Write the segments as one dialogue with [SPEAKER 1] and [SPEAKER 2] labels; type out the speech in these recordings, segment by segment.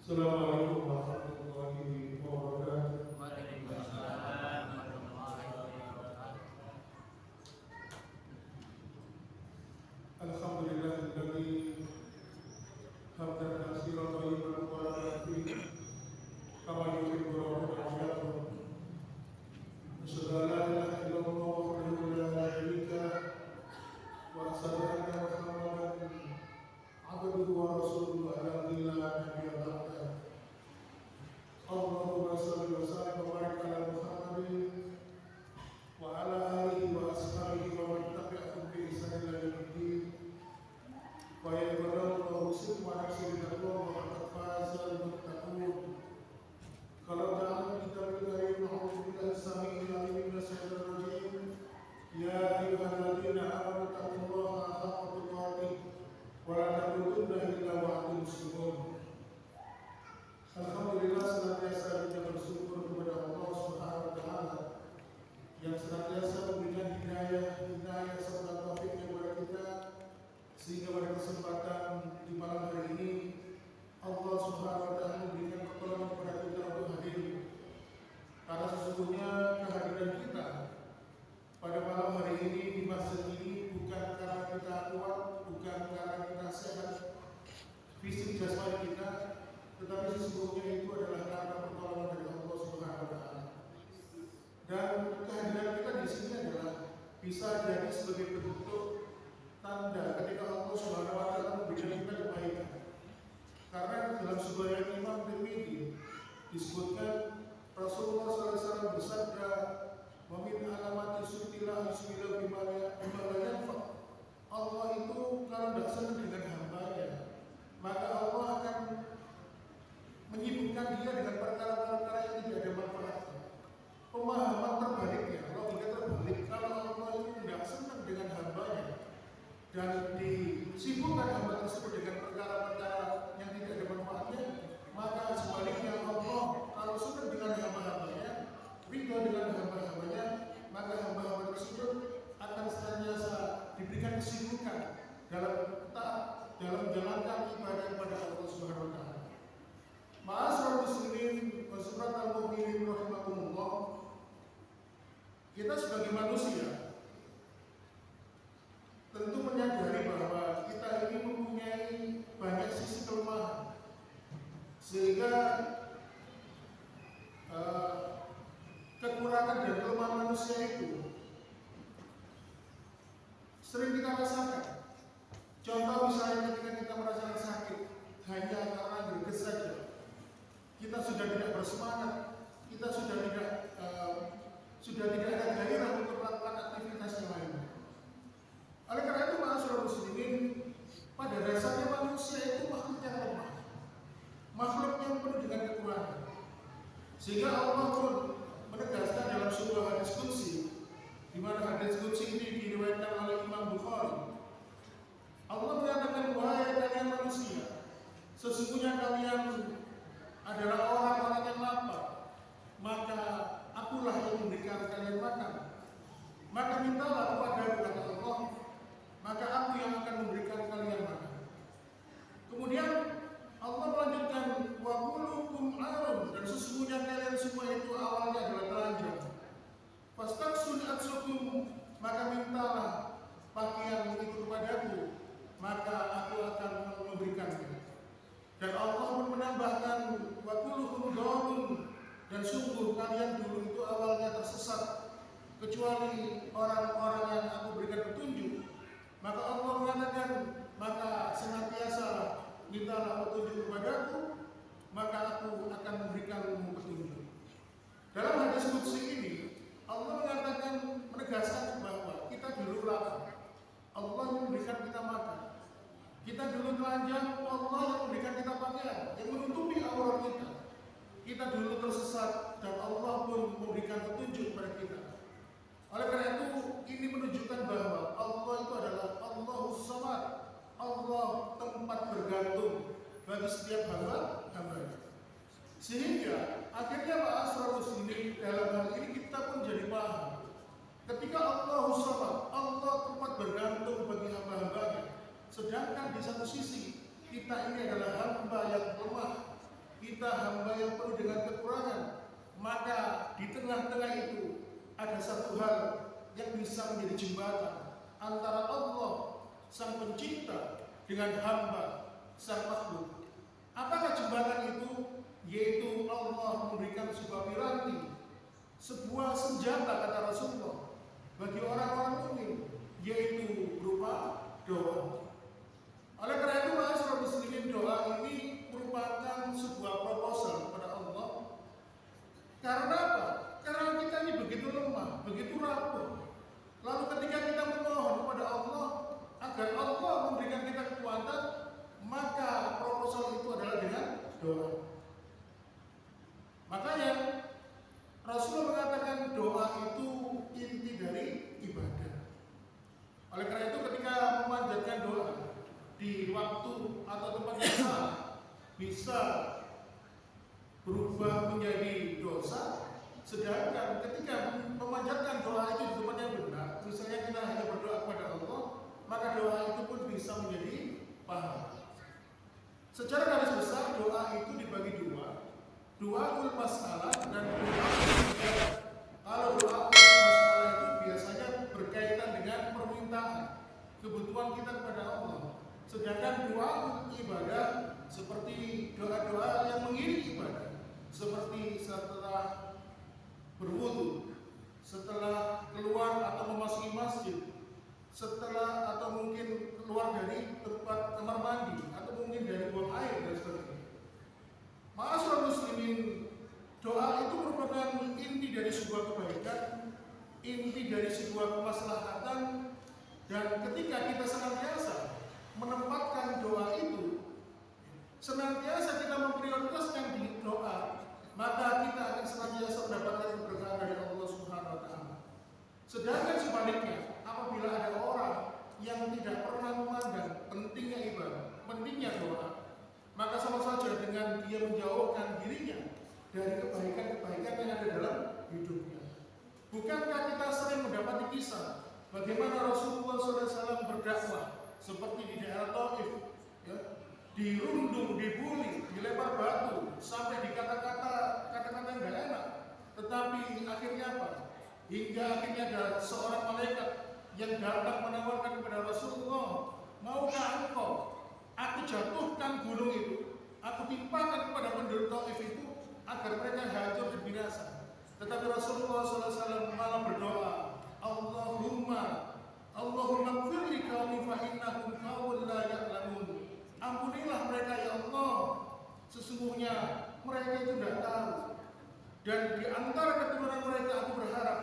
[SPEAKER 1] Assalamualaikum warahmatullahi wabarakatuh.
[SPEAKER 2] Waalaikumsalam warahmatullahi wabarakatuh.
[SPEAKER 1] Alhamdulillahilladzi hamdan katsiran thayyiban mubarakan fihi kama yuhibbu rabbuna wa yarda. Asyhadu an la ilaha illallah wahdahu la syarika lah wa asyhadu anna Muhammadan abduhu wa rasuluhu alladzi la nabiyya ba'dahu. Allahumma shalli wa sallim wa barik ala Muhammadin wa ala alihi wa ashabihi wa man tabi'ahum bi ihsan ila yaumil wa yaqulu usikum wa nafsi billahi wa qad faza al-muttaqun. Kalau dalam kitab al-karim a'udzu billahi as-sami'il 'alim minas syaitonir rajim. Ya ayyuhalladzina amanu taqullaha haqqa tuqatih wa la tamutunna illa wa antum muslimun. Alhamdulillah, senantiasa kita bersyukur kepada Allah Subhanahu wa taala yang senantiasa memberikan hidayah serta taufik kepada kita, sehingga pada kesempatan di malam hari ini Allah Subhanahu wa taala memberikan pertolongan kepada kita untuk hadir. Karena sesungguhnya kehadiran kita pada malam hari ini di masjid ini bukan karena kita kuat, bukan karena kita sehat fisik jasmani kita, tetapi sesungguhnya itu adalah karena pertolongan dari Allah Subhanahu wa taala. Dan kehadiran kita di sini adalah bisa jadi sebagai bentuk tanda ketika Allah Subhanahu wa taala memberikan kita kebaikan. Karena dalam sebuah yang Imam Tirmidzi disebutkan Rasulullah SAW bersabda, "Wa min alamati sunnillah yusmilu bima la yanfa." Allah itu kalau tidak senang dengan hambanya, maka Allah akan menyibukkan dia dengan perkara-perkara yang tidak ada manfaatnya. Pemahaman terbaliknya, logika terbalik, kalau Allah itu tidak senang dengan hambanya dan disibukkan hamba tersebut dengan perkara-perkara yang tidak ada manfaatnya, maka sebaliknya Allah kalau senang dengan hamba-hambanya, ridho dengan hamba-hambanya, maka hamba-hamba tersebut akan senantiasa diberikan kesibukan dalam taat, dalam menjalankan ibadah kepada Allah Subhanahu wa taala. Ma'asyiral muslimin wa suratal mu'minin rahimakumullah. Kita sebagai manusia tentu menyadari bahwa kita ini mempunyai banyak sisi kelemahan, sehingga kekurangan dan kelemahan manusia itu sering kita rasakan. Contoh misalnya ketika kita merasakan sakit hanya karena greges saja, kita sudah tidak bersemangat, kita sudah tidak ada gairah untuk melakukan aktivitas yang lain. Oleh karena itu, ma'asyiral muslimin, pada dasarnya manusia itu makhluk yang lemah, makhluk yang penuh dengan kekurangan. Sehingga Allah pun menegaskan dalam sebuah hadis qudsi, di mana hadis qudsi ini diriwayatkan oleh Imam Bukhari. Allah mengatakan, "Wahai kalian manusia, sesungguhnya kalian adalah orang-orang yang lapar, maka akulah yang memberikan kalian makan. Maka mintalah kepada kata Allah, maka aku yang akan memberikan kalian makan." Kemudian Allah melanjutkan, "Wa qulukum arun," dan sesungguhnya kalian semua itu awalnya adalah telanjang. "Fastaksun atsukum," maka mintalah pakaian itu kepadaku, maka aku akan memberikannya. Dan Allah pun menambahkan, "Wa kulluhum dhalun," dan sungguh kalian dulu itu awalnya tersesat, kecuali orang-orang yang aku berikan petunjuk. Maka Allah mengatakan, maka senantiasalah mintalah petunjuk kepadaku, maka aku akan memberikanmu petunjuk. Dalam hadis qudsi ini Allah mengatakan, menegaskan bahwa kita dulu lapar, Allah memberikan kita makan. Kita dulu telanjang, Allah yang memberikan kita pakaian yang menutupi aurat kita. Kita dulu tersesat dan Allah pun memberikan petunjuk kepada kita. Oleh karena itu, ini menunjukkan bahwa Allah itu adalah Allahus Samad, Allah tempat bergantung bagi setiap hamba-hambanya. Sehingga akhirnya ma'asyiral muslimin, dalam hal ini kita pun jadi paham. Ketika Allahus Samad, Allah tempat bergantung bagi hamba-hambanya, sedangkan di satu sisi kita ini adalah hamba yang lemah, kita hamba yang penuh dengan kekurangan. Maka di tengah-tengah itu ada satu hal yang bisa menjadi jembatan antara Allah Sang Pencipta dengan hamba Sang Makhluk. Apakah jembatan itu? Yaitu Allah memberikan sebuah piranti, sebuah senjata kata Rasulullah bagi orang-orang mukmin, yaitu berupa doa. Oleh karena itu, ma'asyiral muslimin, doa ini merupakan sebuah proposal kepada Allah. Karena apa? Karena kita ini begitu lemah, begitu rapuh. Lalu ketika kita memohon kepada Allah agar Allah memberikan kita kekuatan, maka proposal itu adalah dengan doa. Makanya Rasulullah mengatakan doa itu inti dari ibadah. Oleh karena itu ketika memanjatkan doa di waktu atau tempat yang salah bisa berubah menjadi dosa, sedangkan ketika memanjatkan doa itu di tempat yang benar, misalnya kita hanya berdoa kepada Allah, maka doa itu pun bisa menjadi pahala. Secara garis besar doa itu dibagi dua, doaul masalah dan doaul ibadah. Kalau doaul masalah itu biasanya berkaitan dengan permintaan, kebutuhan kita kepada Allah. Sedangkan doaul ibadah seperti doa-doa yang mengiringi ibadah, seperti setelah berwudu, setelah keluar atau memasuki masjid, setelah atau mungkin keluar dari tempat kamar mandi, atau mungkin dari buang air dan sebagainya. Ma'asyiral muslimin, doa itu merupakan inti dari sebuah kebaikan, inti dari sebuah kemaslahatan, dan ketika kita senantiasa menempatkan doa itu, senantiasa kita memprioritaskan di doa, maka kita akan senantiasa mendapatkan keberkahan dari Allah Subhanahu wa taala. Sedangkan sebaliknya, apabila ada orang yang tidak pernah memandang pentingnya ibadah, pentingnya doa, maka sama saja dengan dia menjauhkan dirinya dari kebaikan-kebaikan yang ada dalam hidupnya. Bukankah kita sering mendapati kisah bagaimana Rasulullah SAW berdakwah seperti di daerah Taif, ya, dirundung, dibully, dilempar batu, sampai dikata-kata yang gak enak. Tetapi akhirnya apa? Hingga akhirnya ada seorang malaikat yang datang menawarkan kepada Rasulullah, maukah engkau aku jatuhkan gunung itu, aku timpakan kepada penduduk Taif itu agar mereka hancur dan binasa. Tetapi Rasulullah SAW malah berdoa, Allahumma gfirli qaumi fa innahum qaumun la ya'lamun. Ampunilah mereka ya Allah, sesungguhnya mereka itu tidak tahu. Dan di antara keturunan mereka aku berharap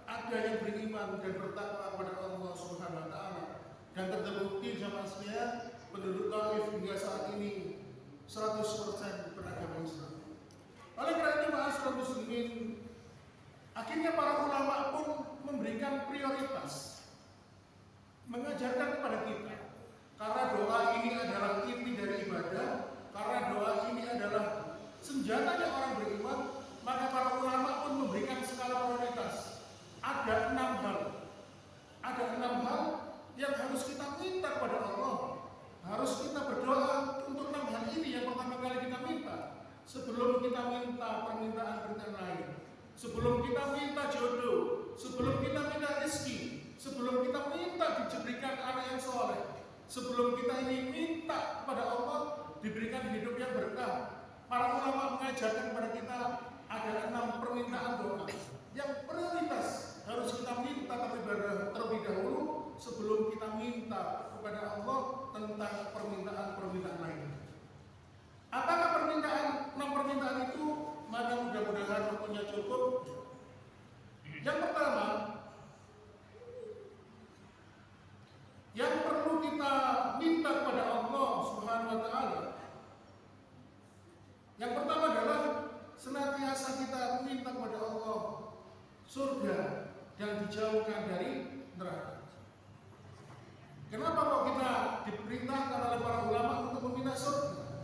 [SPEAKER 1] ada yang beriman dan bertakwa kepada Allah Subhanahu wa taala. Dan terbukti jamaah sekalian, penduduk Taif hingga saat ini 100% beragama Islam. Oleh karena itu, ma'asyiral muslimin, akhirnya para ulama pun memberikan prioritas mengajarkan kepada kita, karena doa ini adalah inti dari ibadah, karena doa ini adalah senjatanya orang beriman, maka para ulama pun memberikan skala prioritas. Ada 6 hal. Ada 6 hal yang harus kita minta kepada Allah. Harus kita berdoa untuk 6 hal ini yang pertama kali kita minta. Sebelum kita minta permintaan lain, sebelum kita minta jodoh, sebelum kita minta rezeki, sebelum kita minta diberikan anak yang soleh, sebelum kita ini minta kepada Allah diberikan hidup yang berkah, para ulama mengajarkan kepada kita ada 6 permintaan doa yang prioritas harus kita minta terlebih dahulu sebelum kita minta kepada Allah tentang permintaan lain. Apakah 6 permintaan itu? Maka mudah-mudahan waktunya cukup. Yang pertama, yang perlu kita minta kepada Allah Subhanahu wa taala, yang pertama adalah senantiasa kita minta kepada Allah surga dan dijauhkan dari neraka. Kenapa kok kita diperintahkan oleh para ulama untuk meminta surga?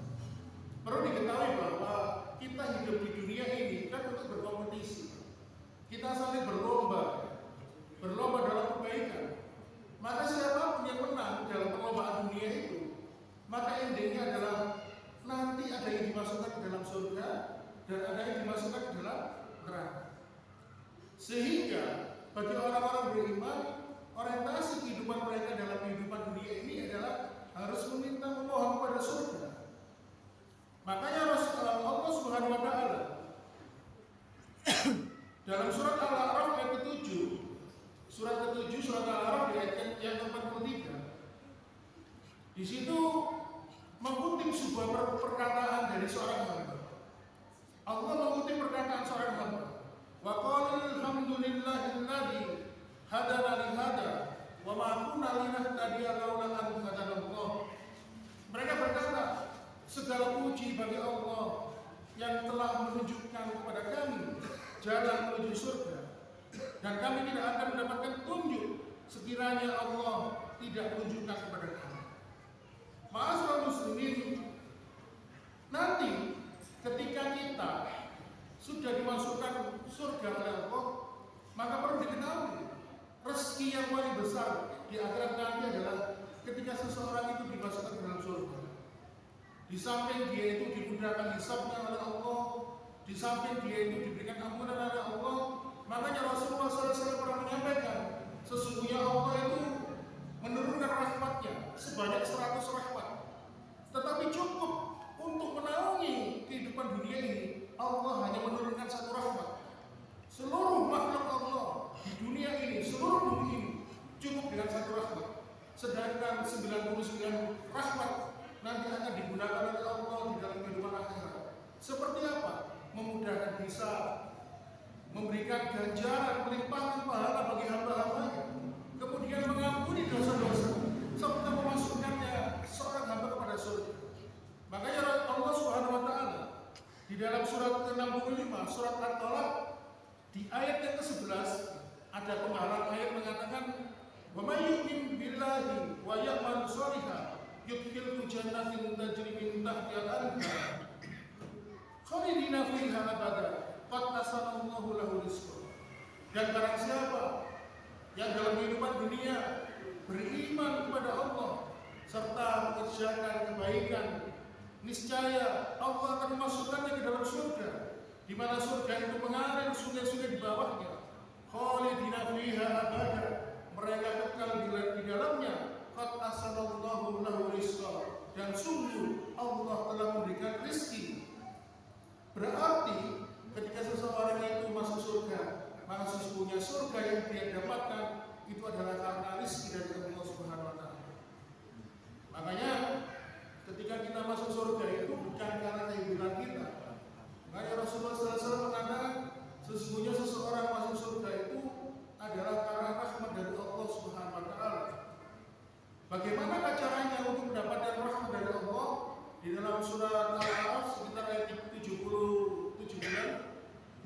[SPEAKER 1] Perlu diketahui bahwa kita hidup di dunia ini kan untuk berkompetisi. Kita saling berlomba dalam kebaikan. Maka siapapun yang menang dalam perlombaan dunia itu, maka endingnya adalah nanti nanti ada yang dimasukkan ke dalam surga dan ada yang dimasukkan ke dalam neraka. Sehingga bagi orang-orang beriman, orientasi kehidupan mereka dalam kehidupan dunia ini adalah harus meminta memohon kepada surga. Makanya Allah Subhanahu wa taala dalam surat Al-A'raf ayat ke-7, surat ke-7 surat Al-A'raf di ayat yang ke-43, di situ mengutip sebuah perkataan dari seorang hamba. Allah mengutip perkataan seorang hamba. Wa qala alhamdulillahilladzi hadana li hada wa ma kunna linahtadiya laula an hadanallah. Mereka berkata, segala puji bagi Allah yang telah menunjukkan kepada kami jalan menuju surga, dan kami tidak akan mendapatkan tunjuk sekiranya Allah tidak menunjukkan kepada kami. Ma'asyiral muslimin, nanti ketika kita sudah dimasukkan surga oleh Allah, maka perlu diketahui rezeki yang paling besar di akhirat nanti adalah ketika seseorang itu dimasukkan ke dalam surga. Di samping dia itu dimudahkan hisabnya oleh Allah, di samping dia itu diberikan ampunan oleh Allah, makanya Rasulullah SAW pernah menyampaikan, sesungguhnya Allah itu menurunkan rahmatnya sebanyak 100 rahmat. Tetapi cukup untuk menaungi kehidupan dunia ini, Allah hanya menurunkan 1 rahmat. Seluruh makhluk Allah di dunia ini, seluruh bumi ini cukup dengan 1 rahmat. Sedangkan 99 rahmat nanti akan digunakan oleh Allah di dalam kehidupan akhirat. Seperti apa? Memudahkan hisab, memberikan ganjaran, melimpahkan pahala bagi hamba-hambanya, kemudian mengampuni dosa-dosa, serta memasukkannya seorang hamba kepada surga. Makanya Allah Subhanahu wa taala di dalam surat ke-65, surat At-Talaq, di ayat yang ke-11 ada penghalang ayat mengatakan, "Wa may yu'min billahi wa ya'mal shalihan yudkhilhu jannatin tajri min tahtiha al-anhar khalidina fiha abada qad asanallahu lahu rizqan." Dan barang siapa yang dalam kehidupan dunia beriman kepada Allah serta mengerjakan kebaikan, niscaya Allah akan memasukkannya ke dalam surga, di mana surga itu mengalir sungai-sungai di bawahnya. Khalidina fiha abada, mereka kekal di dalamnya. Qad asanallahu lahu rizqan, dan sungguh Allah telah memberikan rezeki. Berarti ketika seseorang itu masuk surga, maka sesungguhnya surga yang dia dapatkan itu adalah karena rezeki dari Allah Subhanahu wa taala. Makanya ketika kita masuk surga itu bukan karena keinginan kita. Makanya Rasulullah SAW mengatakan sesungguhnya seseorang masuk surga itu adalah karena rahmat dari Allah Subhanahu wa taala. Bagaimana caranya untuk mendapatkan rahmat dari Allah? Di dalam surah Al-A'raf sekitar ayat 77,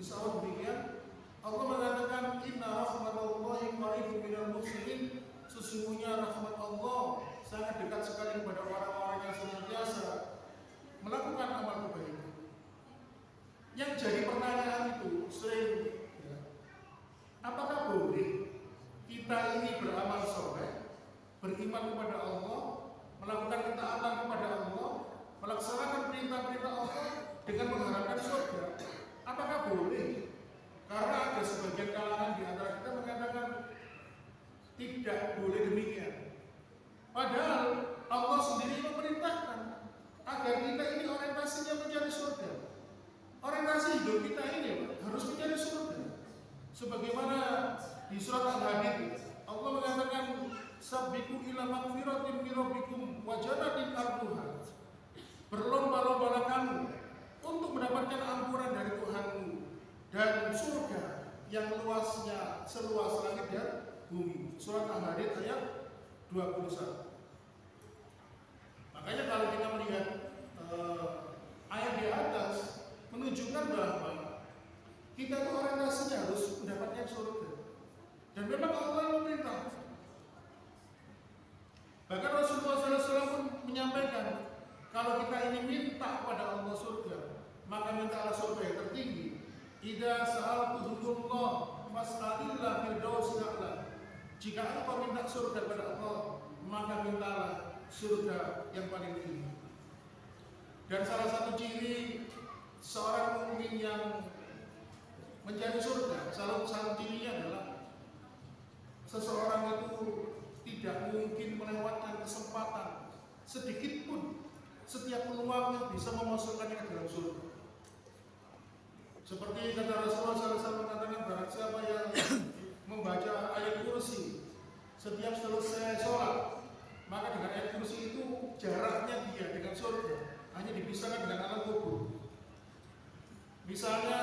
[SPEAKER 1] insya Allah demikian. Allah mengatakan, Inna rahmatallahi qaribun minal muhsinin, sesungguhnya rahmat Allah sangat dekat sekali kepada orang-orang yang senantiasa melakukan amal kebaikan. Yang jadi pertanyaan itu sering, apakah boleh kita ini beramal soleh, beriman kepada Allah, melakukan ketaatan kepada Allah, melaksanakan perintah-perintah Allah dengan mengharapkan surga? Apakah boleh? Karena ada sebagian kalangan di antara kita mengatakan tidak boleh demikian. Padahal Allah sendiri memerintahkan agar kita ini orientasinya mencari surga. Orientasi hidup kita ini harus mencari surga. Sebagaimana di surat Al-Hadid Allah mengatakan, "Sabbiqu ila magfiratin min rabbikum wa jannatin arduha." Berlomba-lombalah kamu untuk mendapatkan ampunan dari Tuhanmu dan surga yang luasnya seluas langit dan bumi. Surat Al-Hadid ayat 21. Makanya kalau kita melihat ayat di atas menunjukkan bahwa kita itu orientasinya harus mendapatkan surga. Dan memang Allah memerintah. Bahkan Rasulullah SAW pun menyampaikan, kalau kita ini minta kepada Allah surga, maka mintalah surga yang tertinggi. Idza sa'altuhumullah fas'alillah firdausil a'la. Jika engkau minta surga kepada Allah, maka mintalah surga yang paling tinggi. Dan salah satu ciri seorang mukmin yang mencari surga, salah satu cirinya adalah seseorang itu tidak mungkin melewatkan kesempatan sedikit pun setiap peluang yang bisa memasukkannya ke dalam surga. Seperti kata Rasulullah SAW mengatakan, barang siapa yang membaca ayat kursi setiap selesai sholat, maka dengan ayat kursi itu jaraknya dia dengan surga hanya dipisahkan dengan alam kubur. Misalnya,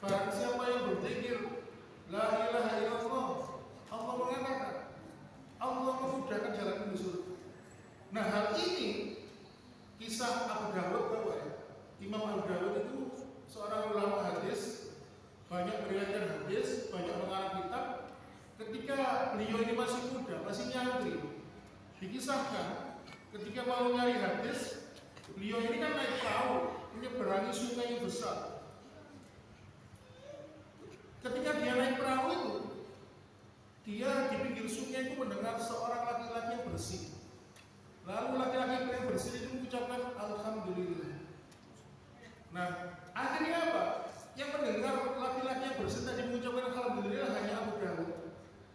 [SPEAKER 1] barang siapa yang berzikir la ilaha illallah, Allah mengatakan Allah memudahkan jalan menuju surga. Nah, hal ini kisah Abu Dawud, bahwa Imam Abu Dawud itu seorang ulama hadis, banyak meriwayatkan hadis, banyak mengarang kitab. Ketika beliau ini masih muda, masih nyantri, dikisahkan ketika mau nyari hadis, beliau ini kan naik perahu menyeberangi sungai yang besar. Ketika dia naik perahu itu, dia di pinggir sungai itu mendengar seorang laki-laki yang bersih. Lalu laki-laki yang bersih itu mengucapkan alhamdulillah. Nah, akhirnya apa? Yang mendengar laki-laki yang bersih tadi mengucapkan alhamdulillah hanya Abu Dawud.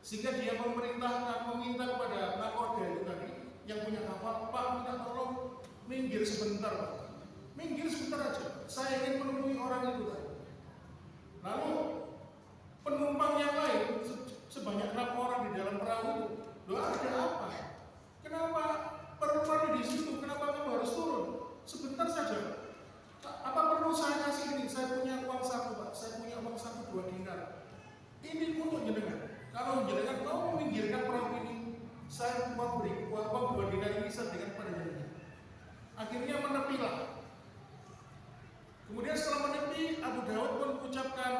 [SPEAKER 1] Sehingga dia meminta kepada nakoda itu tadi yang punya kapal, Pak, minta tolong minggir sebentar, Pak. Minggir sebentar aja. Saya ingin menemui orang itu tadi. Lalu penumpang yang lain sebanyak 6 orang di dalam perahu itu, loh, ada apa? Kenapa perempuan di situ? Kenapa kamu harus turun? Sebentar saja. Apa perlu saya kasih ini? Saya punya uang saku, Pak. Saya punya uang saku 2 dinar. Ini untuk jenengan. Kalau jenengan mau meminggirkan perahu ini, saya mau beri uang 2 dinar ini saya berikan pada jenengan. Akhirnya menepilah. Kemudian setelah menepi, Abu Dawud pun mengucapkan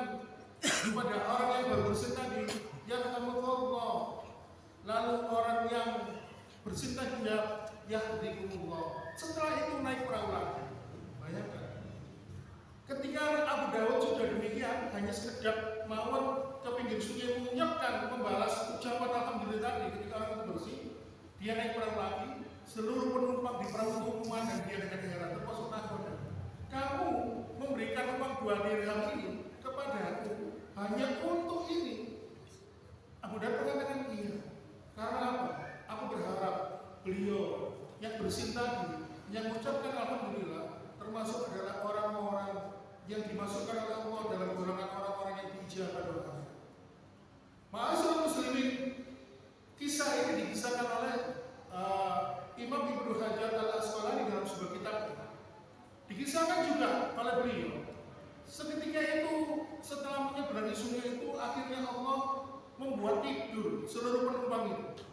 [SPEAKER 1] kepada orang yang baru bersih tadi, ya Allah. Lalu orang yang bersih tadi yahdikumullah. Setelah itu naik perahu lagi. Bayangkan. Ketika Abu Dawud sudah demikian, hanya sekedar mawon ke pinggir sungai mengucapkan membalas ucapan alhamdulillah tadi ketika orang itu bersih, dia naik perahu lagi. Seluruh penumpang di perahu itu memandang dia dengan heran, termasuk nakoda. Kamu memberikan uang 2 dirham ini kepada aku hanya untuk ini. Abu Dawud mengatakan iya. Karena apa? Aku berharap beliau yang bersih tadi, yang mengucapkan alhamdulillah, termasuk adalah orang-orang yang dimasukkan oleh Allah dalam golongan orang-orang yang diijabah doa. Ma'asyiral muslimin, kisah ini dikisahkan oleh Imam Ibnu Hajar Al-Asqalani dalam sebuah kitab. Dikisahkan juga oleh beliau. Seketika itu, setelah menyeberangi sungai itu, akhirnya Allah membuat tidur seluruh penumpang itu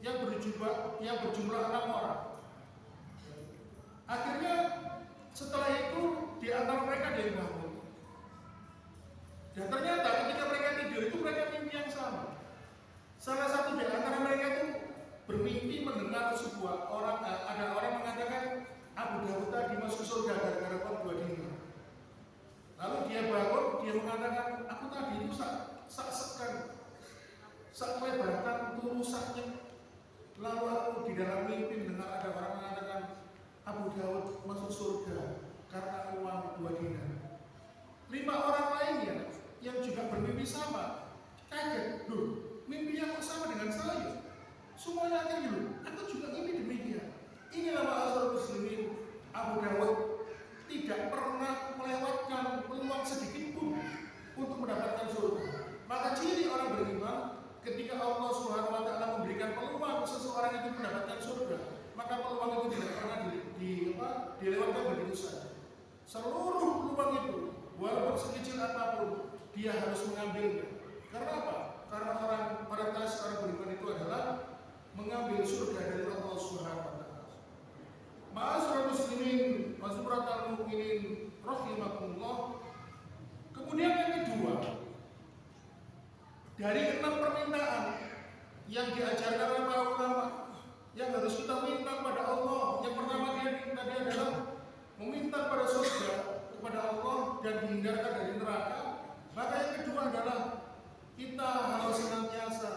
[SPEAKER 1] yang berjumlah 6 orang. Akhirnya setelah itu di antara mereka ada yang bangun. Dan ternyata ketika mereka tidur itu mereka mimpi yang sama. Salah satu di antara mereka itu bermimpi mendengar sebuah orang, ada orang mengatakan Abu Dawud tadi masuk surga gara-gara uang 2 dinar. Lalu dia bangun, dia mengatakan aku tadi itu sak lebarkan itu rusaknya. Lalu aku di dalam mimpi mendengar ada orang mengatakan Abu Dawud masuk surga karena uang 2 dinar. 5 orang lainnya yang juga bermimpi sama kaget, loh, mimpinya kok sama dengan saya? Semuanya kayak gitu. Aku juga mimpi demikian. Inilah ma'asyiral muslimin, Abu Dawud tidak pernah melewatkan peluang sedikit pun untuk mendapatkan surga. Maka ciri orang beriman, ketika Allah Subhanahu wa taala memberikan peluang seseorang itu mendapatkan surga, maka peluang itu tidak pernah dilewatkan begitu saja. Seluruh peluang itu, walaupun sekecil apapun, dia harus mengambilnya. Karena apa? Karena orientasi orang beriman itu adalah mengambil surga dari Allah Subhanahu wa taala. Ma'asyiral muslimin, ma'asyiral mukminin rahimakumullah. Kemudian yang kedua, dari 6 permintaan yang diajarkan oleh para ulama yang harus kita minta kepada Allah, yang pertama tadi adalah meminta pada surga kepada Allah dan dihindarkan dari neraka. Maka yang kedua adalah kita harus senantiasa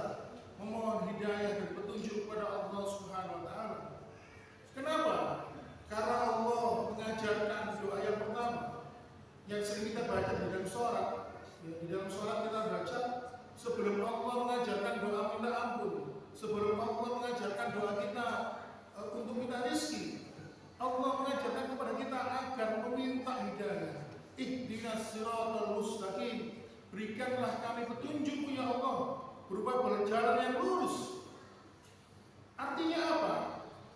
[SPEAKER 1] memohon hidayah dan petunjuk kepada Allah Subhanahu wa taala. Kenapa? Karena Allah mengajarkan berikanlah kami petunjuk ya Allah berupa jalan yang lurus. Artinya apa?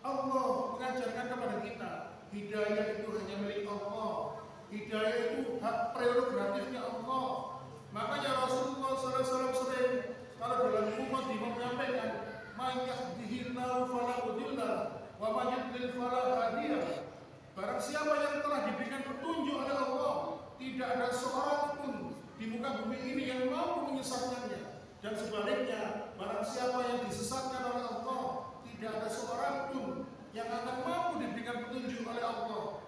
[SPEAKER 1] Allah mengajarkan kepada kita, hidayah itu hanya milik Allah. Hidayah itu hak prerogatifnya Allah. Makanya Rasulullah SAW sering kalau dalam umat menyampaikan, "Man yahdihillahu fala mudilla wa man yudlil fala hadiya." Barang siapa yang telah diberikan petunjuk oleh Allah, tidak ada seorang pun di muka bumi ini yang mampu menyesatkannya. Dan sebaliknya, barang siapa yang disesatkan oleh Allah, tidak ada seorang pun yang akan mampu diberikan petunjuk oleh Allah.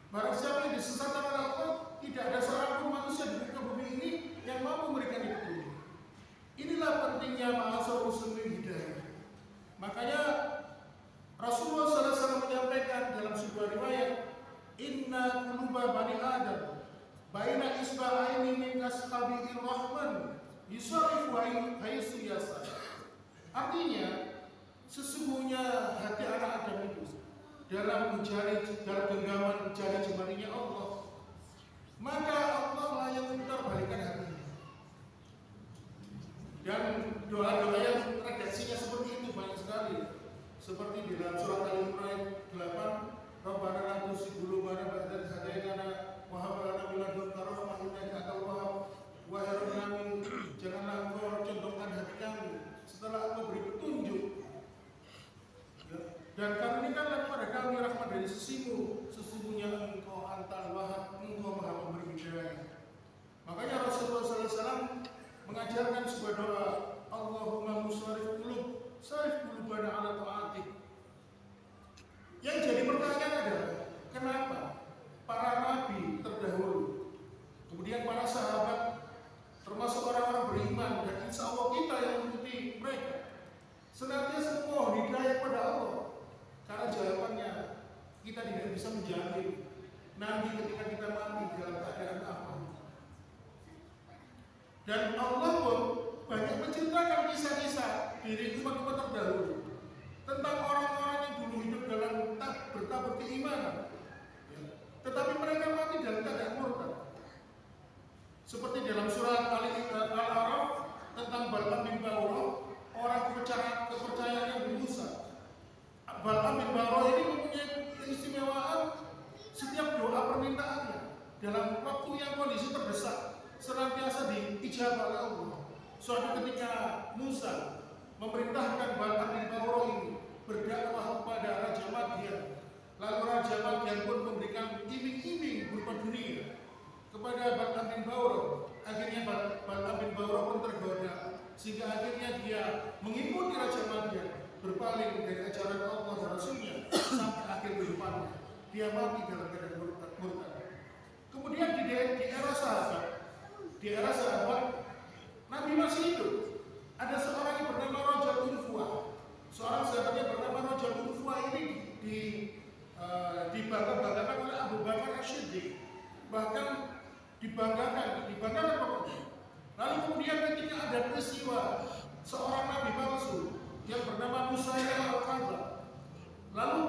[SPEAKER 1] Barang siapa yang disesatkan oleh Allah, tidak ada seorang pun manusia di muka bumi ini yang mampu memberikan petunjuk. Inilah pentingnya ma'asyiral muslimin hidayah. Makanya Rasulullah SAW menyampaikan dalam sebuah riwayat, "Inna quluba bani Adam baina isba'aini min ashabi'ir rahman yusarifu haitsu yasa." Artinya, sesungguhnya hati anak Adam itu dalam genggaman jari jemarinya Allah, maka Allah lah yang memutar balikan hatinya. Dan doa-doa yang redaksinya seperti itu banyak sekali. Seperti di dalam surat Al-Imran 8, "Rabbana la tuzigh qulubana ba'da idh hadaytana wa hab lana min ladunka rahmatan innaka antal wahhab." Wahai Rabb kami, janganlah Engkau condongkan hati kami setelah Engkau beri petunjuk. Dan karuniakanlah kepada kami rahmat dari sisimu, sesungguhnya Engkau antal wahhab, Engkau maha pemberi hidayah. Makanya Rasulullah SAW mengajarkan sebuah doa, "Allahumma musharrif qulub, sarif qulubana ala ta'atik." Yang jadi pertanyaan adalah, kenapa para nabi terdahulu, kemudian para sahabat, termasuk orang-orang beriman, dan insya Allah kita yang mengikuti mereka, senantiasa memohon hidayah kepada Allah? Karena jawabannya, kita tidak bisa menjamin nanti ketika kita mati dalam keadaan apa. Dan Allah pun banyak menceritakan kisah-kisah diri umat-umat terdahulu tentang orang-orang yang dulu hidup dalam bertabur keimanan, tetapi mereka mati dalam keadaan murtad. Seperti dalam surat Al-A'raf tentang Bal'am bin Ba'urah, orang kepercayaan yang Musa. Bal'am bin Ba'urah ini mempunyai keistimewaan, setiap doa permintaannya dalam waktu yang kondisi terdesak senantiasa diijabah oleh Allah. Suatu ketika Musa memerintahkan Bal'am bin Ba'urah ini berdakwah kepada Raja Madian, lalu Raja Madian pun memberikan iming-iming berupa dunia kepada Bal'am bin Ba'urah. Akhirnya Bal'am bin Ba'urah pun tergoda, sehingga akhirnya dia mengikuti Raja Madian, berpaling dari ajaran Allah dan Rasulnya sampai akhir kehidupannya. Dia mati dalam keadaan murtad. Kemudian di era sahabat Nabi masih hidup, ada seorang yang bernama Raja Unfuah. Seorang sahabat yang bernama Raja Unfuah ini dibanggakan oleh Abu Bakar As-Siddiq, bahkan dibanggakan pokoknya. Lalu kemudian ketika ada peristiwa seorang nabi palsu yang bernama Musailamah Al-Kadzdzab, lalu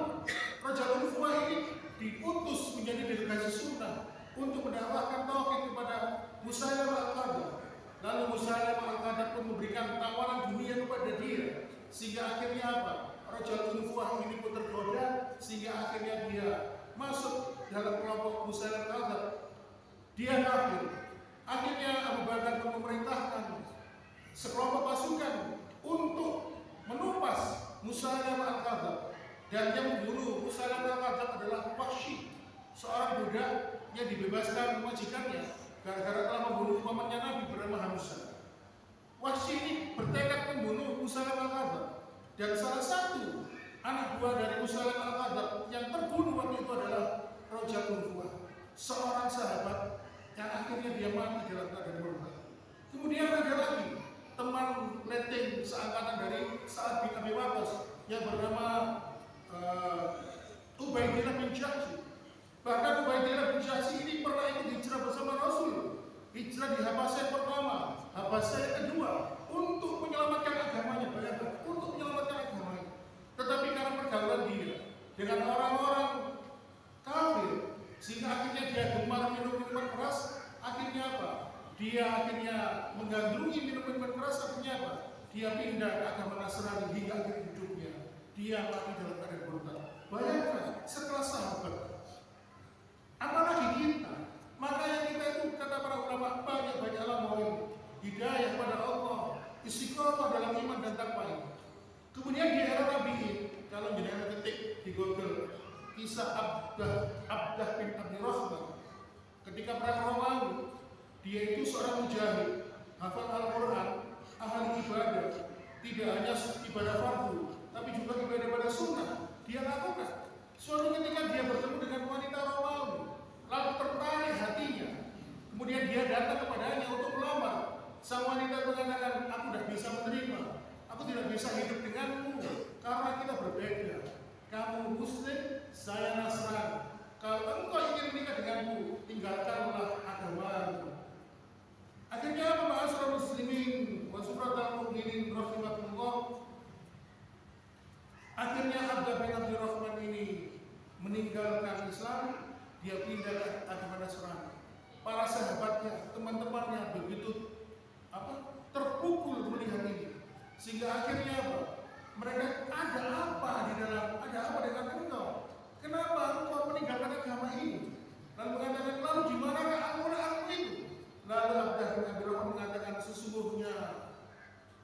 [SPEAKER 1] Raja Unfuah ini diutus menjadi delegasi sunnah untuk mendakwahkan tauhid kepada Musailamah Al-Kadzdzab. Lalu Musailamah Al-Kadzdzab pun memberikan tawaran dunia kepada dia, sehingga akhirnya apa? Raja Unfuah ini pun tergoda, sehingga akhirnya dia masuk dalam kelompok Musailamah Al-Kadzdzab. Dia kafir. Akhirnya Abu Bakar pun memerintahkan sekelompok pasukan untuk menumpas Musailamah Al-Kadzdzab. Dan yang membunuh Musailamah Al-Kadzdzab adalah Wahsy, seorang budak yang dibebaskan majikannya gara-gara telah membunuh pamannya Nabi bernama Hamzah. Wahsy ini bertekad membunuh Musailamah Al-Kadzdzab, dan salah satu anak buah dari Musailamah Al-Kadzdzab yang terbunuh waktu itu adalah Raja Unfuah, seorang sahabat yang akhirnya dia mati dalam keadaan murtad. Kemudian ada lagi teman letting seangkatan dari Sa'ad bin Abi Waqqas yang bernama Ubaidillah bin Jahsy. Bahkan Ubaidillah bin Jahsy ini pernah ikut hijrah bersama Rasul. Hijrah di Habasyah pertama, Habasyah yang kedua, untuk menyelamatkan agamanya, bayangkan, untuk menyelamatkan agamanya. Tetapi karena pergaulan dia dengan orang-orang kafir, sehingga akhirnya dia gemar minum minuman keras. Akhirnya apa? Dia dia pindah ke agama Nasrani hingga akhir hidupnya, dia mati dalam keadaan murtad. Bayangkan sekelas sahabat. Apalagi kita. Makanya kita itu kata para ulama banyak-banyaklah mohon hidayah pada Allah, istiqomah dalam iman dan takwa ini. Kemudian di era Nabiin, kalau jenengan ketik di Google kisah Abdah bin Abdurrahman ketika perang Romawi, dia itu seorang mujahid, hafal Al-Quran, ahli ibadah, tidak hanya ibadah fardu, tapi juga ibadah sunnah. Dia lakukan. Suatu ketika dia bertemu dengan wanita Romawi, lalu tertarik hatinya. Kemudian dia datang kepadanya untuk melamar. Sang wanita mengatakan, aku tidak bisa menerima, aku tidak bisa hidup denganmu karena kita berbeda. Kamu Muslim, saya Nasrani. Kalau engkau ingin menikah denganku, tinggalkanlah agamamu. Akhirnya apa ma'asyiral muslimin wa suratul mu'minin rahimakumullah. Akhirnya Abdah bin Abdurrahman ini meninggalkan Islam, dia pindah ke agama Nasrani. Para sahabatnya, teman-temannya begitu terpukul melihat ini, sehingga akhirnya apa? Mereka ada apa dengan engkau? Kenapa engkau meninggalkan agama ini? Lalu mengatakan, lalu di manakah Al-Quranmu itu? Lalu Abdah bin Abdurrahman mengatakan,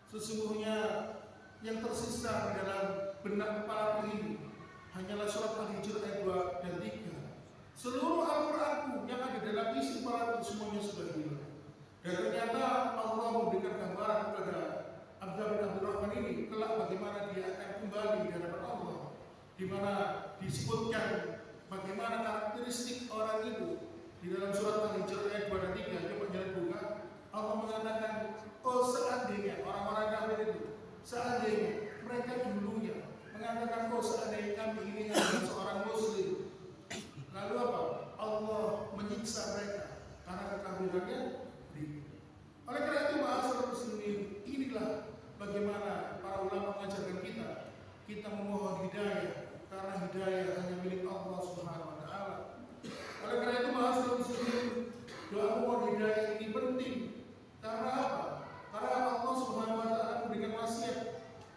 [SPEAKER 1] sesungguhnya yang tersisa di dalam benak kepala ini hanyalah surat Al-Hijr ayat 2 dan 3. Seluruh Al-Quranku yang ada dalam isi kepala semuanya sudah hilang. Dan ternyata Allah memberikan gambaran kepada Abdah bin Abdurrahman ini kelak bagaimana dia akan kembali di hadapan Allah, di mana disebutkan bagaimana karakteristik orang itu di dalam surat Al-Hijr ayat 2 dan 3. Coba jangan buka. Allah mengatakan, oh seandainya orang-orang kafir itu, seandainya mereka dulunya mengatakan, oh seandainya kami ini adalah seorang Muslim, lalu apa? Allah menyiksa mereka karena kekafirannya. Oleh karena itu, ma'asyiral muslimin, inilah bagaimana para ulama mengajarkan kita memohon hidayah, karena hidayah hanya milik Allah Subhanahu wa taala. Oleh karena itu, ma'asyiral muslimin, doa memohon hidayah ini penting. Karena apa? Karena Allah Subhanahu wa taala memberikan wasiat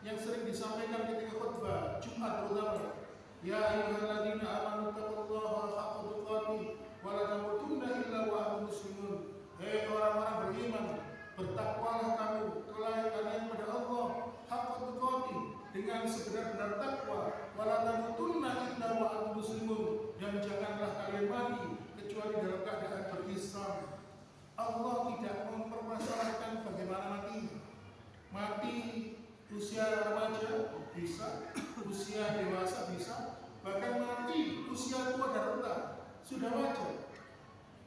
[SPEAKER 1] yang sering disampaikan ketika khutbah Jumat terutama. Ya ayyuhalladzina amanu taqullaha haqqa tuqatih wa la tamutunna illa wa antum muslimun. Hei orang-orang beriman, bertakwalah kamu, kalian pada Allah haqqa tuqatih, dengan sebenar-benar takwa, wa la tamutunna illa wa antum muslimun, dan janganlah kalian mati kecuali dalam keadaan berislam. Allah tidak mempermasalahkan bagaimana mati usia remaja bisa, usia dewasa bisa, bahkan mati usia tua dan renta sudah wajar.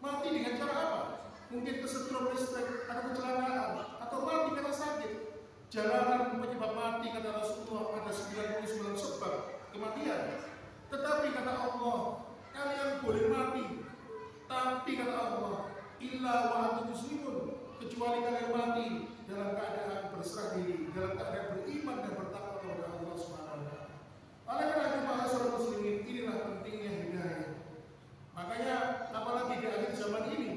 [SPEAKER 1] Mati dengan cara apa? Mungkin kesetrum listrik, atau kecelakaan, atau mati karena sakit. Jalanan penyebab mati, kata Rasulullah, ada 99 sebab kematian. Tetapi kata Allah, kalian boleh mati, tapi kata Allah, illa wa antum muslimun, kecuali kalian mati dalam keadaan berserah diri, dalam keadaan beriman dan bertakwa kepada Allah Subhanahu wa taala. Oleh karena itu, ma'asyiral muslimin, inilah pentingnya hidayah. Makanya apalagi di akhir zaman ini,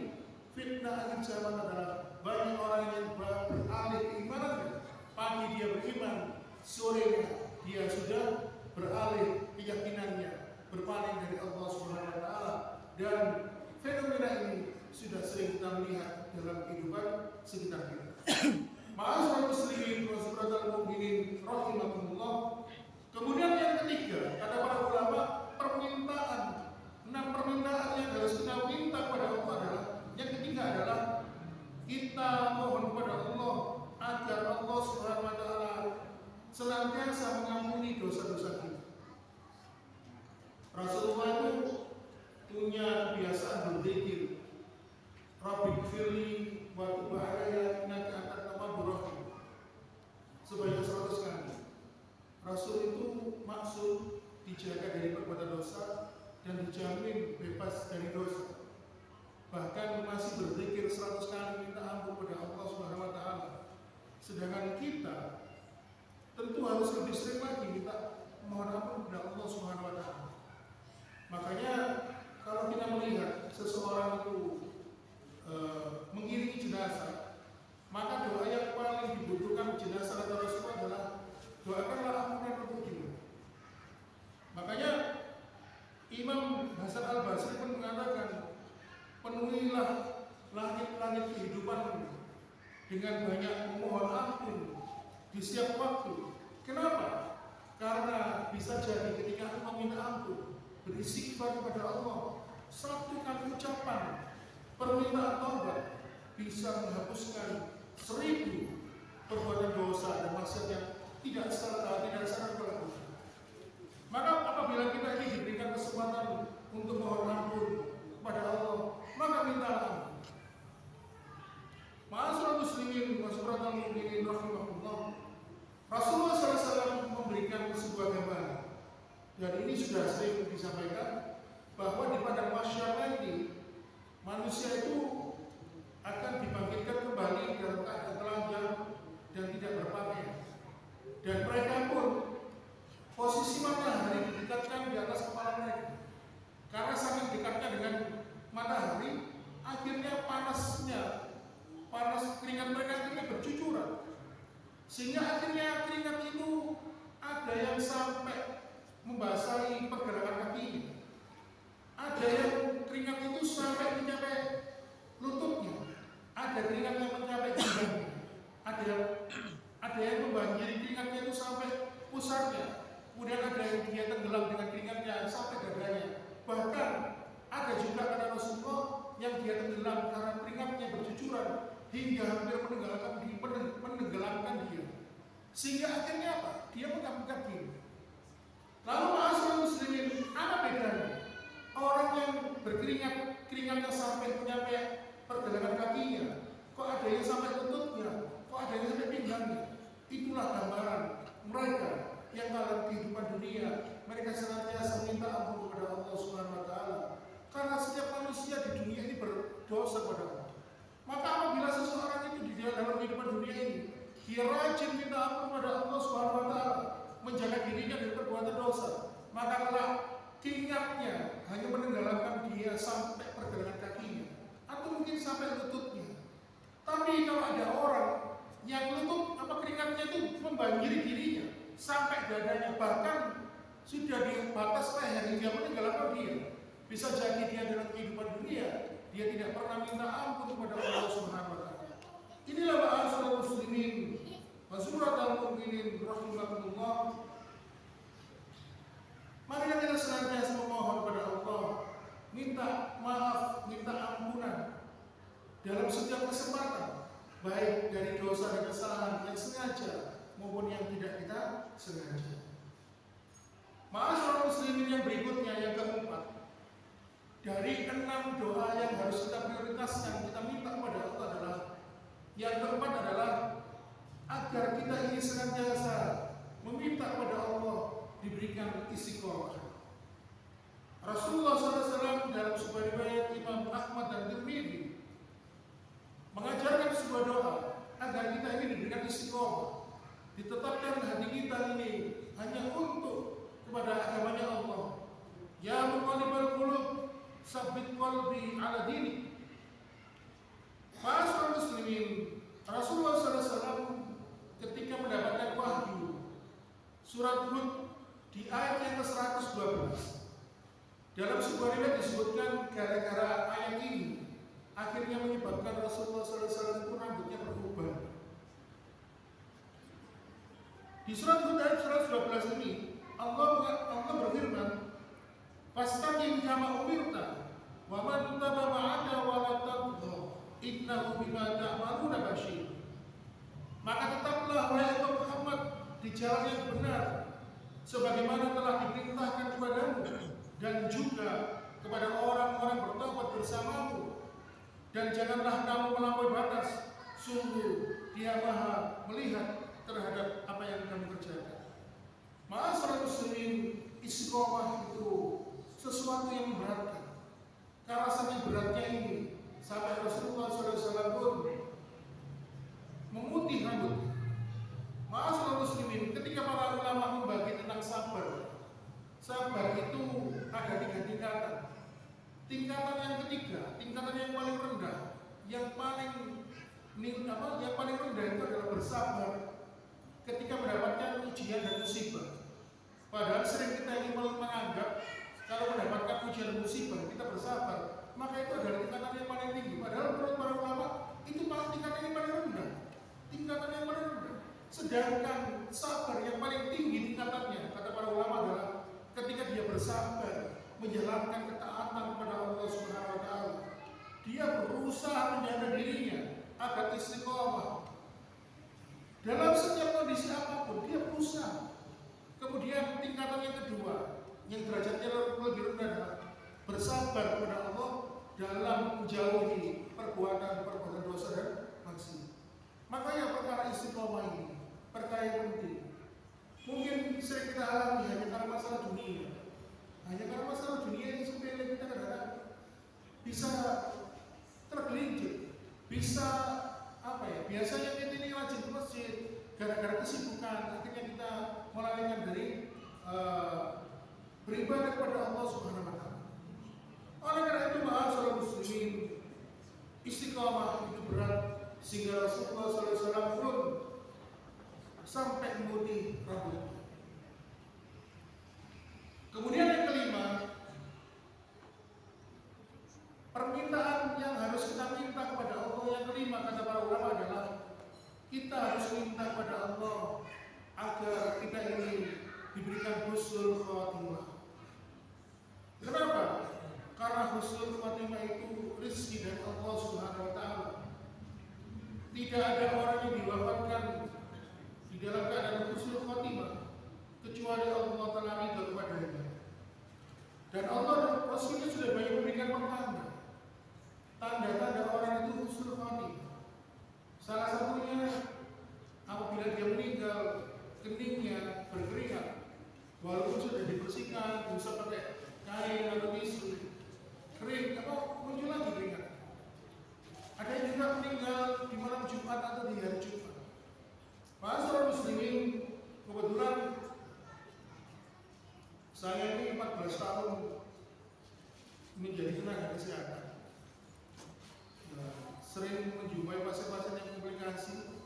[SPEAKER 1] fitnah akhir zaman adalah banyak orang yang beralih keimanannya. Pagi dia beriman, sorenya dia sudah beralih keyakinannya, berpaling dari Allah Subhanahu wa taala. Dan fenomena ini sudah sering kita lihat dalam kehidupan sekitar kita. Ma'asyiral muslimin wa suratul mu'minin rahimakumullah. Kemudian yang ketiga, kata para ulama, permintaan. Permintaan yang harus kita minta kepada Allah adalah, yang ketiga adalah kita mohon kepada Allah agar Allah Subhanahu wa taala senantiasa mengampuni dosa-dosa kita. Rasulullah itu punya kebiasaan berzikir, Rabbighfirli wa tub alayya innaka antat tawwabur rahim, sebanyak 100 kali. Rasul itu maksud dijaga dari perbuatan dosa dan dijamin bebas dari dosa. Bahkan masih berzikir 100 kali minta ampun kepada Allah Subhanahu wa taala. Sedangkan kita tentu harus lebih sering lagi minta mohon ampun kepada Allah Subhanahu wa taala. Makanya kalau kita melihat seseorang itu mengiringi jenazah, Maka doa yang paling dibutuhkan jenazah atau Rasulullah adalah doakanlah ampunan untuk dia. Makanya Imam Hasan Al-Basri pun mengatakan, penuhilah langit-langit kehidupan dengan banyak memohon ampun di setiap waktu. Kenapa? Karena bisa jadi ketika aku meminta ampun, beristighfar kepada Allah, satu kali ucapan permintaan taubat bisa menghapuskan 1000 perbuatan dosa dan maksiat yang tidak sadar berlaku. Maka apabila kita ini diberikan kesempatan untuk mohon ampun kepada Allah, maka mintalah ampun. Ma'asyiral muslimin wa suratul mu'minin rahimahullah. Rasulullah SAW memberikan sebuah gambaran, dan ini sudah sering disampaikan, bahwa di padang mahsyar nanti manusia itu akan dibangkitkan kembali dalam keadaan telanjang dan tidak berpakaian. Dan mereka pun posisi matahari didekatkan di atas kepala mereka. Karena saking dekatnya dengan matahari, akhirnya panas keringat mereka akhirnya bercucuran. Sehingga akhirnya keringat itu ada yang sampai membasahi pergerakan kakinya. Ada yang keringat itu sampai mencapai lututnya. Ada keringat yang mencapai pinggangnya. Ada yang membanjiri keringatnya itu sampai pusarnya. Kemudian ada yang dia tenggelam dengan keringatnya sampai dadanya. Bahkan ada juga kata Rasulullah yang dia tenggelam karena keringatnya bercucuran hingga hampir menenggelamkan dia. Sehingga akhirnya apa? Dia mengangkat diri. Lalu ma'asyiral muslimin, apa bedanya? Orang yang berkeringat, keringatnya sampai menyampai pergelangan kakinya, kok ada yang sampai lututnya, kok ada yang sampai pinggangnya. Itulah gambaran mereka yang dalam kehidupan dunia mereka senantiasa minta ampun kepada Allah Subhanahu wa taala. Karena setiap manusia di dunia ini berdosa kepada Allah. Maka apabila seseorang itu di dalam kehidupan dunia ini dia rajin minta ampun kepada Allah Subhanahu wa taala, menjaga dirinya dari perbuatan dosa, maka kelak keringatnya hanya menenggelamkan dia sampai pergelangan kakinya atau mungkin sampai lututnya. Tapi kalau ada orang yang keringatnya itu membanjiri dirinya sampai dadanya, bahkan sudah di batas leher hingga menenggelamkan dia, bisa jadi dia dalam kehidupan dunia dia tidak pernah minta ampun kepada Allah Subhanahu wa taala. Inilah ma'asyiral muslimin wa suratul mu'minin rahimakumullah. Mari kita senantiasa memohon kepada Allah, minta maaf, minta ampunan dalam setiap kesempatan, baik dari dosa dan kesalahan yang sengaja maupun yang tidak kita sengaja. Ma'asyiral muslimin yang berikutnya, yang keempat, dari 6 doa yang harus kita prioritaskan, kita minta kepada Allah adalah, yang keempat adalah agar kita ini senantiasa meminta kepada Allah diberikan istiqomah. Rasulullah SAW dalam sebuah riwayat Imam Ahmad dan Tirmidzi mengajarkan sebuah doa agar kita ini diberikan istiqomah, ditetapkan hati kita ini hanya untuk kepada agamanya Allah. Ya muqallibal qulub, sabbit qalbi ala dinik. Ma'asyiral muslimin, Rasulullah SAW ketika mendapatkan wahyu surat Hud di ayat yang ke-112, dalam sebuah riwayat disebutkan gara-gara ayat ini akhirnya menyebabkan Rasulullah SAW itu rambutnya berubah. Di surat Hud ayat 112 ini Allah berfirman, "Fastaqim kama umirta wa man taba ma'aka wa la taghdha innahu bima ta'maluna basyir." Maka tetaplah wahai Muhammad di jalan yang benar sebagaimana telah diperintahkan kepadamu dan juga kepada orang-orang bertaubat bersamamu, dan janganlah kamu melampaui batas, sungguh Dia Maha melihat terhadap apa yang kamu kerjakan. Ma'asyiral muslimin, istiqomah itu sesuatu yang memberatkan. Karena saking beratnya ini sampai Rasulullah SAW pun memutih rambut. Ma'asyiral muslimin, ketika para ulama membagi tentang sabar, sabar itu ada 3 tingkatan. Tingkatan yang ketiga, tingkatan yang paling rendah, yang paling Ini apa? Yang paling rendah itu adalah bersabar ketika mendapatkan ujian dan musibah. Padahal sering kita ingin menganggap kalau mendapatkan ujian dan musibah kita bersabar, maka itu adalah tingkatan yang paling tinggi. Padahal menurut para ulama itu tingkatan yang paling rendah. Tingkatan yang paling rendah. Sedangkan sabar yang paling tinggi tingkatannya, kata para ulama, adalah ketika dia bersabar menjalankan ketaatan kepada Allah Subhanahu wa taala. Dia berusaha menjaga dirinya agar istiqomah dalam setiap kondisi apapun, dia berusaha. Kemudian tingkatan yang kedua, yang derajatnya lebih rendah, adalah bersabar kepada Allah dalam menjauhi perbuatan dosa dan maksiat. Makanya perkara istiqomah ini perkara yang penting. Mungkin sering kita alami hanya karena masalah dunia. Hanya karena masalah dunia yang sepele kita kadang-kadang bisa tergelincir, bisa apa ya? Biasanya kita ini rajin ke masjid, gara-gara kesibukan akhirnya kita melalaikan dari beribadah kepada Allah Subhanahu wa taala. Oleh karena itu, ma'asyiral muslimin, istiqamah itu berat sehingga Rasulullah SAW pun sampai memutih rambutnya. Kemudian yang kelima, permintaan yang harus kita minta kepada Allah yang kelima, kata para ulama, adalah kita harus minta kepada Allah agar kita ini diberikan husnul khatimah. Kenapa? Karena husnul khatimah itu rezeki dari Allah Subhanahu wa taala. Tidak ada orang yang diwafatkan di dalam keadaan husnul khatimah kecuali Allah Taala ridha kepadanya. Dan Allah dan Rasulnya sudah banyak memberikan pertanda, tanda-tanda orang itu husnul khatimah. Salah satunya apabila dia meninggal, keningnya berkeringat, walaupun sudah dibersihkan, bisa pakai kain atau tisu, kering, muncul lagi keringat. Ada yang juga meninggal di malam Jumat atau di hari Jumat. Ma'asyiral muslimin, kebetulan saya ini 14 tahun menjadi tenaga kesehatan. Sering menjumpai pasien-pasien yang komplikasi.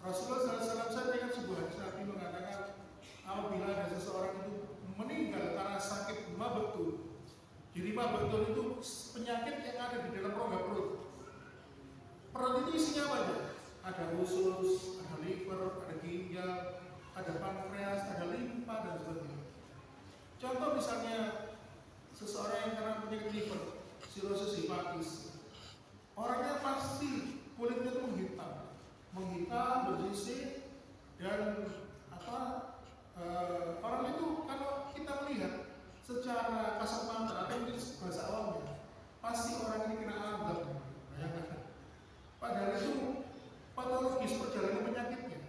[SPEAKER 1] Rasulullah SAW, saya ingat sebuah hadis Nabi mengatakan, apabila ada seseorang itu meninggal karena sakit ma betul. Jadi ma betul itu penyakit yang ada di dalam rongga perut. Perut itu isinya apa aja? Ada usus, ada liver, ada ginjal, ada pankreas, ada limpa, dan sebagainya. Contoh misalnya seseorang yang karena penyakit liver, sirosis hepatis, orangnya pasti kulitnya itu menghitam, bersisik, dan orang itu kalau kita melihat secara kasat mata atau mungkin bahasa awamnya, pasti orang ini kena azab. Bayangkan. Padahal itu patologis perjalanan penyakitnya.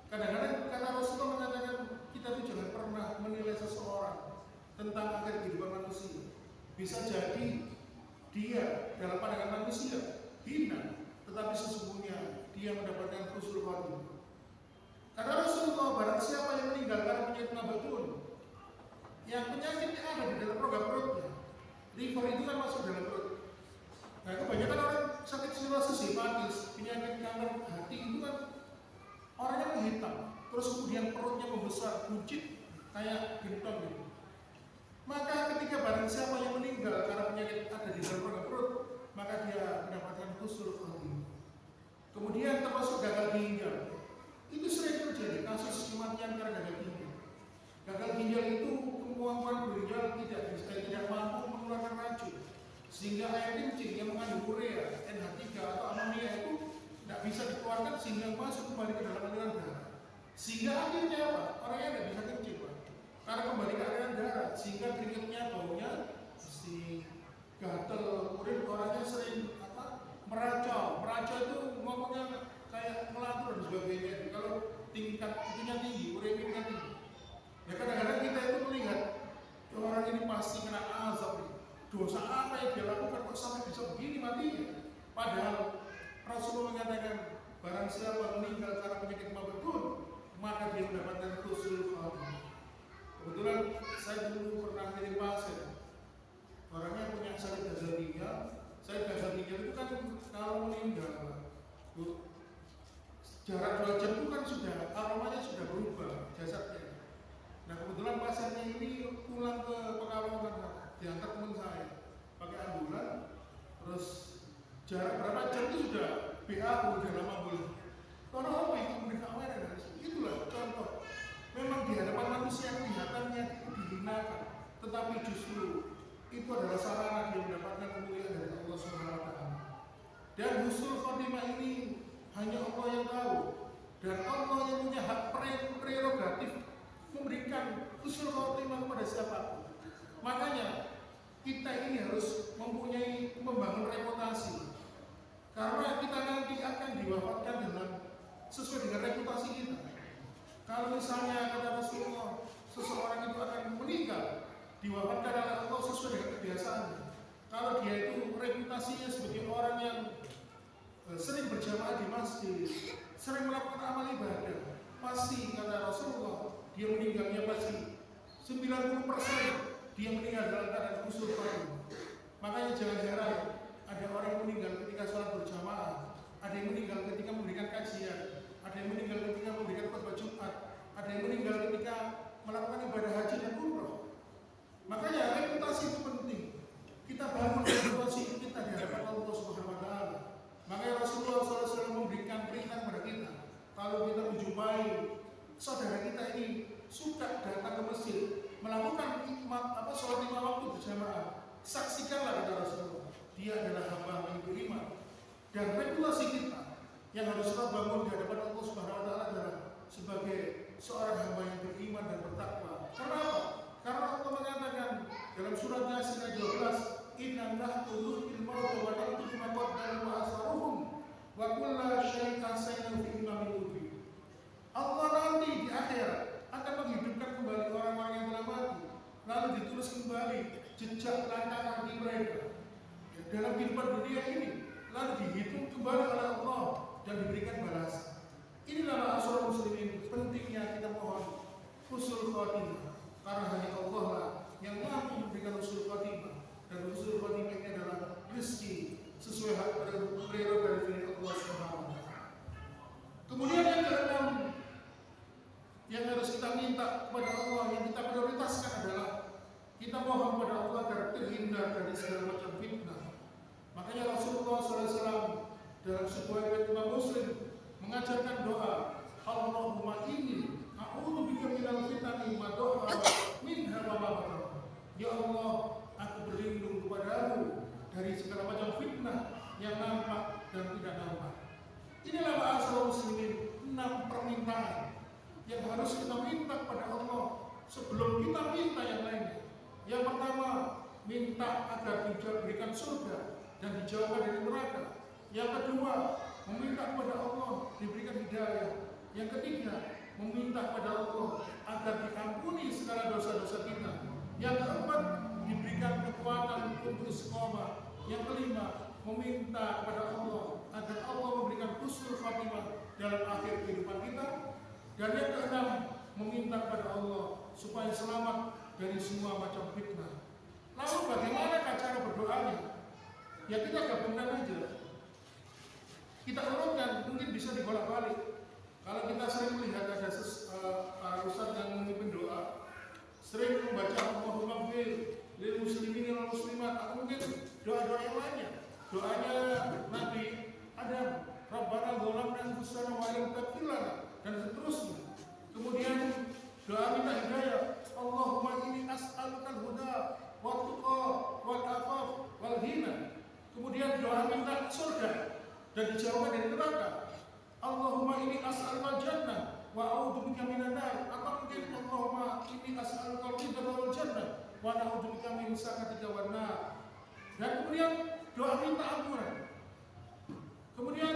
[SPEAKER 1] Kadang-kadang kata Rasulullah mengatakan kita itu jangan pernah menilai seseorang tentang akhir kehidupan manusia. Bisa jadi dia dalam pandangan manusia hina, tetapi sesungguhnya dia mendapatkan husnul khatimah. Kata Rasulullah, barang siapa yang meninggal karena penyakit mabetun, yang penyakitnya ada di dalam rongga perutnya, liver itu kan masuk dalam perut. Nah, kebanyakan orang sakit sirosis hepatis, penyakit kanker hati itu kan orangnya menghitam, terus kemudian perutnya membesar, buncit kayak gentong gitu. Maka ketika barang siapa yang meninggal karena penyakit ada di dalam rongga perut, maka dia mendapatkan husnul khatimah. Kemudian termasuk gagal ginjal. Itu sering terjadi kasus kematian karena gagal ginjal. Gagal ginjal itu kemampuan ginjal tidak mampu mengeluarkan racun, sehingga air kencing yang mengandung urea, NH3 atau amonia itu tidak bisa dikeluarkan sehingga masuk kembali ke dalam aliran darah. Sehingga akhirnya apa? Orangnya tidak bisa kencing, Pak. Karena kembali ke aliran darah, sehingga keringatnya baunya mesti gatel, kemudian orangnya sering meracau. Meracau itu ngomongnya kayak melantur dan sebagainya. Kalau tingkat itunya tinggi, ureanya tinggi. Ya kadang-kadang kita itu melihat orang ini pasti kena azab. Dosa apa yang dia lakukan kok sampai bisa begini matinya? Padahal Rasulullah mengatakan barang siapa meninggal karena penyakit mabetun, maka dia mendapatkan husnul khatimah. Kebetulan saya dulu pernah menjadi pasien. Orangnya punya sakit gagal ginjal. Sakit gagal ginjal itu kan kalau meninggal 2 jam itu kan sudah aromanya sudah berubah jasadnya. Nah kebetulan pasiennya ini pulang ke Pekalongan, diantar teman saya pakai ambulan, terus jarak berapa jam itu sudah BAU dalam ambulan. Karena apa itu mereka aware dan itulah contoh. Memang di hadapan manusia kelihatannya itu dihinakan, tetapi justru itu adalah sarana dia mendapatkan kemuliaan dari Allah Subhanahu wa taala. Dan husnul khotimah ini hanya Allah yang tahu, dan Allah yang punya hak prerogatif memberikan husnul khotimah kepada siapapun. Makanya kita ini harus membangun reputasi, karena kita nanti akan diwafatkan sesuai dengan reputasi kita. Kalau misalnya kata Rasulullah, seseorang itu akan meninggal diwafatkan oleh Allah sesuai dengan kebiasaannya. Kalau dia itu reputasinya sebagai orang yang sering berjamaah di masjid, sering melakukan amal ibadah, pasti kata Rasulullah dia meninggalnya pasti 90% dia meninggal dalam keadaan husnul khotimah. Makanya jangan heran ada orang yang meninggal ketika sholat berjamaah, ada yang meninggal ketika memberikan kajian, ada yang meninggal ketika memberikan khutbah Jumat, ada yang meninggal ketika melakukan ibadah haji dan umroh. Makanya reputasi itu penting. Kita bangun reputasi kita di hadapan Allah Subhanahu wa taala. Makanya Rasulullah SAW memberikan perintah kepada kita, kalau kita menjumpai saudara kita ini suka datang ke masjid, melakukan sholat 5 waktu berjamaah, saksikanlah kata Rasulullah, dia adalah hamba yang beriman. Dan reputasi kita yang harus kita bangun di hadapan Allah Subhanahu wa taala adalah sebagai seorang hamba yang beriman dan bertakwa. Kenapa? Karena Allah mengatakan dalam surat Yasin ayat 12, "Inna nahnu nuhyil mauta wa naktubu ma qaddamu wa atharuhum wa kulla syai'in ahsaynahu fi imamin mubin." Allah nanti di akhirat akan menghidupkan kembali orang-orang yang telah mati, lalu ditulis kembali jejak langkah kaki mereka dalam kehidupan dunia ini, lalu dihitung kembali oleh Allah dan diberikan balasan. Inilah ma'asyiral muslimin, pentingnya kita mohon husnul khotimah, karena hanya Allah lah yang mampu memberikan husnul khotimah, dan husnul khotimah ini adalah rezeki sesuai hak prerogatif dari Allah Subhanahu wa taala. Kemudian yang keenam yang harus kita minta kepada Allah, yang kita prioritaskan adalah kita mohon kepada Allah agar terhindar dari segala macam fitnah. Makanya Rasulullah SAW dalam sebuah riwayat Imam Muslim mengajarkan doa, Allahumma inni a'udzubika minal fitani ma dhahara minha wa ma batan. Ya Allah, aku berlindung kepadamu dari segala macam fitnah yang nampak dan tidak nampak. Inilah ma'asyiral muslimin, 6 permintaan yang harus kita minta kepada Allah sebelum kita minta yang lainnya. Yang pertama, minta agar diberikan surga dan dijauhkan dari neraka. Yang kedua, meminta kepada Allah diberikan hidayah. Yang ketiga, meminta kepada Allah agar diampuni segala dosa-dosa kita. Yang keempat, diberikan kekuatan untuk istiqomah. Yang kelima, meminta kepada Allah agar Allah memberikan husnul khotimah dalam akhir kehidupan kita. Dan yang keenam, meminta kepada Allah supaya selamat dari semua macam fitnah. Lalu bagaimana cara berdoanya? Ya kita gabungkan aja. Kita urutkan, mungkin bisa dibolak-balik. Kalau kita sering melihat ada para ustadz yang memimpin doa, sering membaca Allahumma ghfir lil muslimin wal muslimat, atau mungkin doa-doa yang lainnya. Doanya Nabi Adam, Rabbana dzalamna anfusana wa lam taghfir lana, dan seterusnya. Kemudian doa minta hidayah, Allahumma inni as'alukal huda wa tuqa wal afaf wal ghina. Kemudian doa minta surga dan dijauhkan dari neraka, Allahumma inni as'alukal jannah wa a'udzubika minan nar. Atau mungkin Allahumma inni as'alukal ridha wal jannah wa a'udzubika min sakhatika wan nar. Dan kemudian doa minta ampunan. Kemudian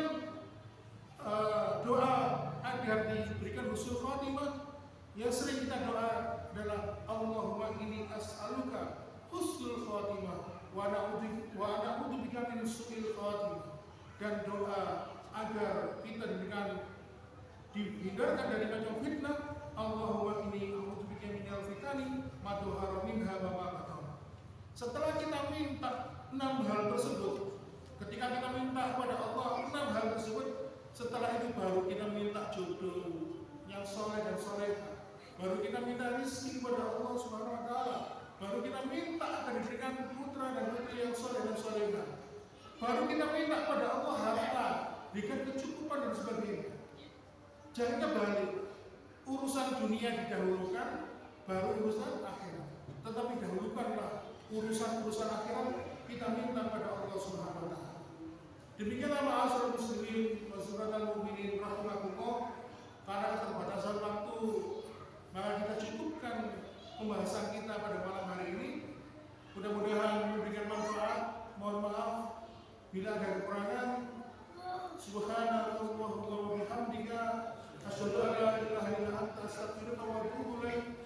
[SPEAKER 1] doa agar diberikan husnul khotimah yang sering kita doa adalah Allahumma inni as'aluka husnul khotimah wa na'udzubika min su'il khotimah. Dan doa agar kita dihindarkan dari macam fitnah, Allahumma inni a'udzubika minal fitani ma dhahara minha wa ma batan. Setelah kita minta 6 hal tersebut, ketika kita minta kepada Allah 6 hal tersebut, setelah itu baru kita minta baru kita minta rezeki kepada Allah Subhanahu wa taala, baru kita minta akan diberikan putra dan putri yang soleh dan solehah, baru kita minta pada Allah harta, berikan kecukupan dan sebagainya. Jangan kebalik, urusan dunia didahulukan, baru urusan akhirat. Tetapi dahulukanlah urusan-urusan akhirat, kita minta pada Allah Subhanahu wa taala. Demikianlah ma'asyiral muslimin wa subhanal mu'minin rahimakumullah. Karena keterbatasan waktu, maka kita cukupkan pembahasan kita pada malam hari ini. Mudah-mudahan memberikan manfaat. Mohon maaf bila ada kekurangan. Subhanallah wa bihamdika asyhadu an la ilaha illa anta astaghfiruka wa atubu ilaik.